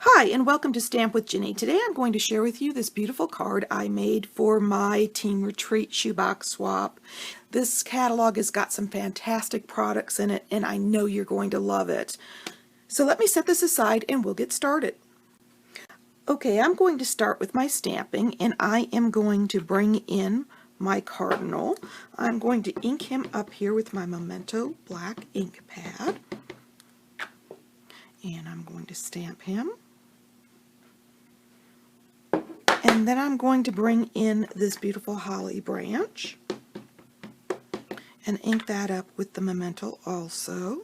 Hi, and welcome to Stamp with Ginny. Today I'm going to share with you this beautiful card I made for my Team Retreat shoebox swap. This catalog has got some fantastic products in it, and I know you're going to love it. So let me set this aside and we'll get started. Okay, I'm going to start with my stamping, and I am going to bring in my Cardinal. I'm going to ink him up here with my Memento black ink pad, and I'm going to stamp him. And then I'm going to bring in this beautiful holly branch and ink that up with the Memento also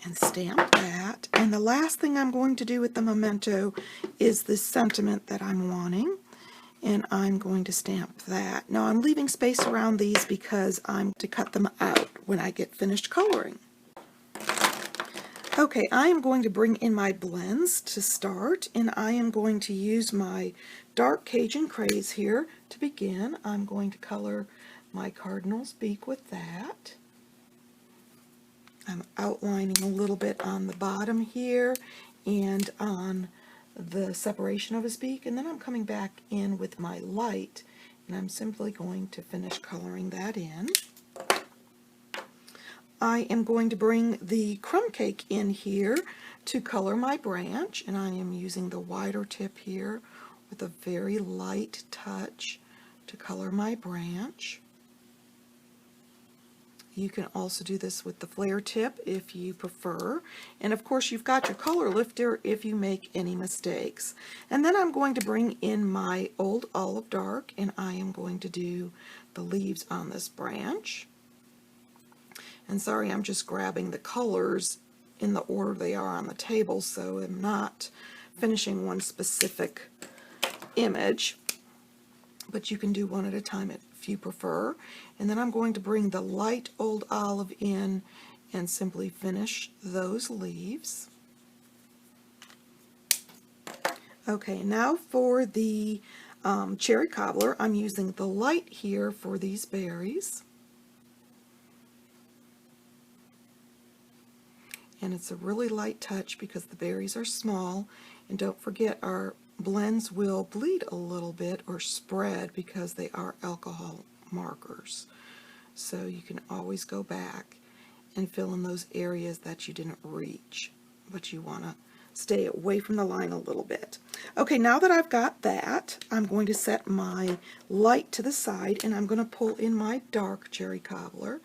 and stamp that. And the last thing I'm going to do with the Memento is the sentiment that I'm wanting, and I'm going to stamp that. Now I'm leaving space around these because I'm to cut them out when I get finished coloring. Okay, I am going to bring in my blends to start, and I am going to use my dark Cajun Craze here to begin. I'm going to color my Cardinal's beak with that. I'm outlining a little bit on the bottom here and on the separation of his beak, and then I'm coming back in with my light, and I'm simply going to finish coloring that in. I am going to bring the crumb cake in here to color my branch, and I am using the wider tip here with a very light touch to color my branch. You can also do this with the flare tip if you prefer, and of course you've got your color lifter if you make any mistakes. And then I'm going to bring in my Old Olive Dark, and I am going to do the leaves on this branch. And sorry, I'm just grabbing the colors in the order they are on the table, so I'm not finishing one specific image, but you can do one at a time if you prefer. And then I'm going to bring the light Old Olive in and simply finish those leaves. Okay, now for the cherry cobbler, I'm using the light here for these berries. And it's a really light touch because the berries are small, and don't forget our blends will bleed a little bit or spread because they are alcohol markers. So you can always go back and fill in those areas that you didn't reach, but you want to stay away from the line a little bit. Okay, now that I've got that, I'm going to set my light to the side, and I'm going to pull in my dark cherry cobbler,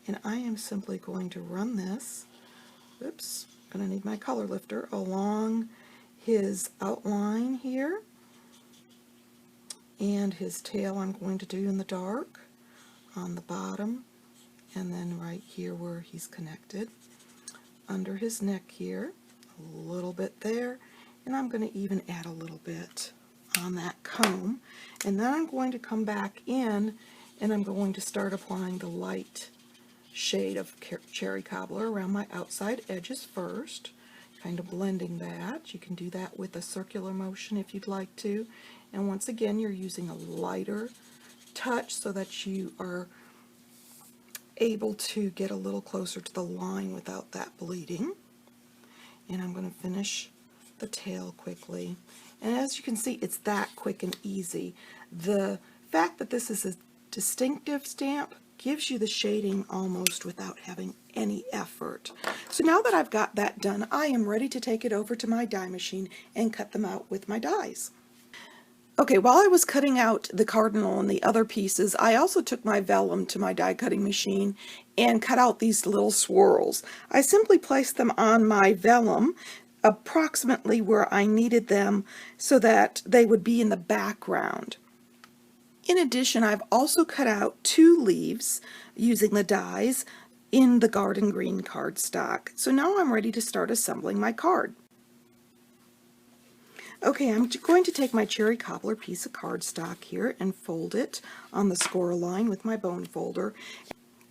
and I am simply going to run this. Oops, I'm going to need my color lifter along his outline here, and his tail I'm going to do in the dark on the bottom, and then right here where he's connected under his neck here, a little bit there, and I'm going to even add a little bit on that comb. And then I'm going to come back in and I'm going to start applying the light shade of cherry cobbler around my outside edges first, kind of blending that. You can do that with a circular motion if you'd like to, and once again you're using a lighter touch so that you are able to get a little closer to the line without that bleeding. And I'm going to finish the tail quickly, and as you can see, it's that quick and easy. The fact that this is a distinctive stamp gives you the shading almost without having any effort. So now that I've got that done, I am ready to take it over to my die machine and cut them out with my dies. Okay, while I was cutting out the Cardinal and the other pieces, I also took my vellum to my die cutting machine and cut out these little swirls. I simply placed them on my vellum approximately where I needed them so that they would be in the background. In addition, I've also cut out 2 leaves using the dies in the garden green cardstock. So now I'm ready to start assembling my card. Okay, I'm going to take my cherry cobbler piece of cardstock here and fold it on the score line with my bone folder.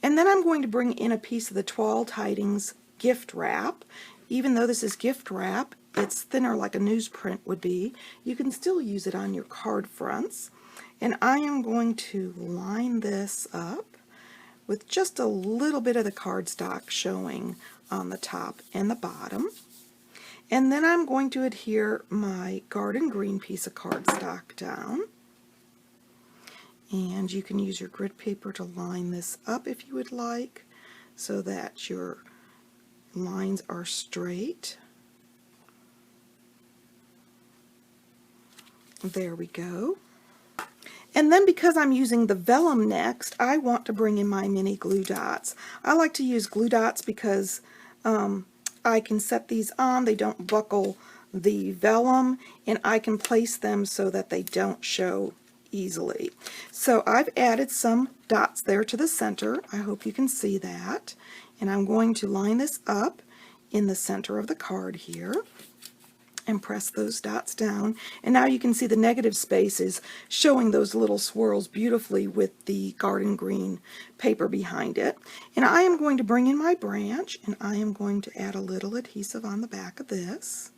And then I'm going to bring in a piece of the Toile Tidings gift wrap. Even though this is gift wrap, it's thinner like a newsprint would be. You can still use it on your card fronts. And I am going to line this up with just a little bit of the cardstock showing on the top and the bottom. And then I'm going to adhere my garden green piece of cardstock down. And you can use your grid paper to line this up if you would like, so that your lines are straight. There we go. And then because I'm using the vellum next, I want to bring in my mini glue dots. I like to use glue dots because I can set these on, they don't buckle the vellum, and I can place them so that they don't show easily. So I've added some dots there to the center. I hope you can see that. And I'm going to line this up in the center of the card here and press those dots down. And now you can see the negative space is showing those little swirls beautifully with the garden green paper behind it. And I am going to bring in my branch, and I am going to add a little adhesive on the back of this.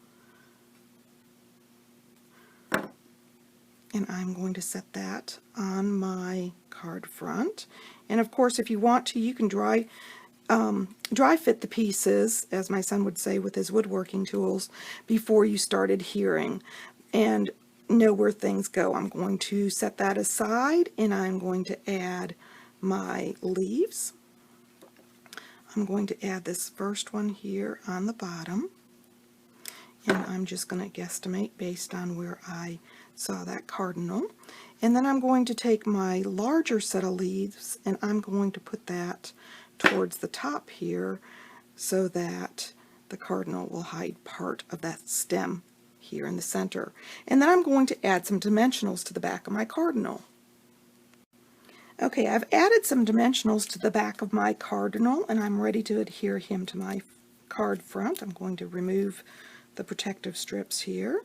And I'm going to set that on my card front. And of course, if you want to, you can dry fit the pieces, as my son would say with his woodworking tools, before you start adhering and know where things go. I'm going to set that aside, and I'm going to add my leaves. I'm going to add this first one here on the bottom, and I'm just going to guesstimate based on where I saw that cardinal. And then I'm going to take my larger set of leaves, and I'm going to put that towards the top here so that the cardinal will hide part of that stem here in the center. And then I'm going to add some dimensionals to the back of my cardinal. Okay, I've added some dimensionals to the back of my cardinal, and I'm ready to adhere him to my card front. I'm going to remove the protective strips here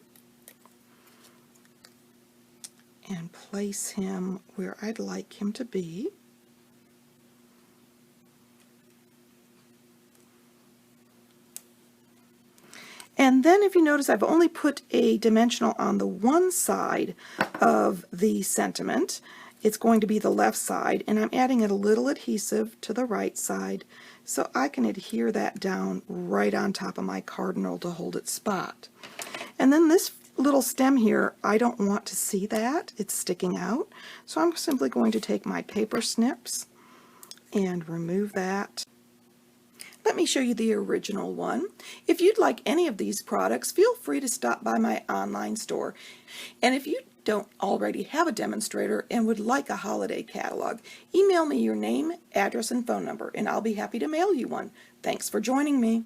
and place him where I'd like him to be. And then if you notice, I've only put a dimensional on the one side of the sentiment. It's going to be the left side, and I'm adding a little adhesive to the right side so I can adhere that down right on top of my cardinal to hold its spot. And then this little stem here, I don't want to see that. It's sticking out. So I'm simply going to take my paper snips and remove that. Let me show you the original one. If you'd like any of these products, feel free to stop by my online store. And if you don't already have a demonstrator and would like a holiday catalog, email me your name, address, and phone number, and I'll be happy to mail you one. Thanks for joining me.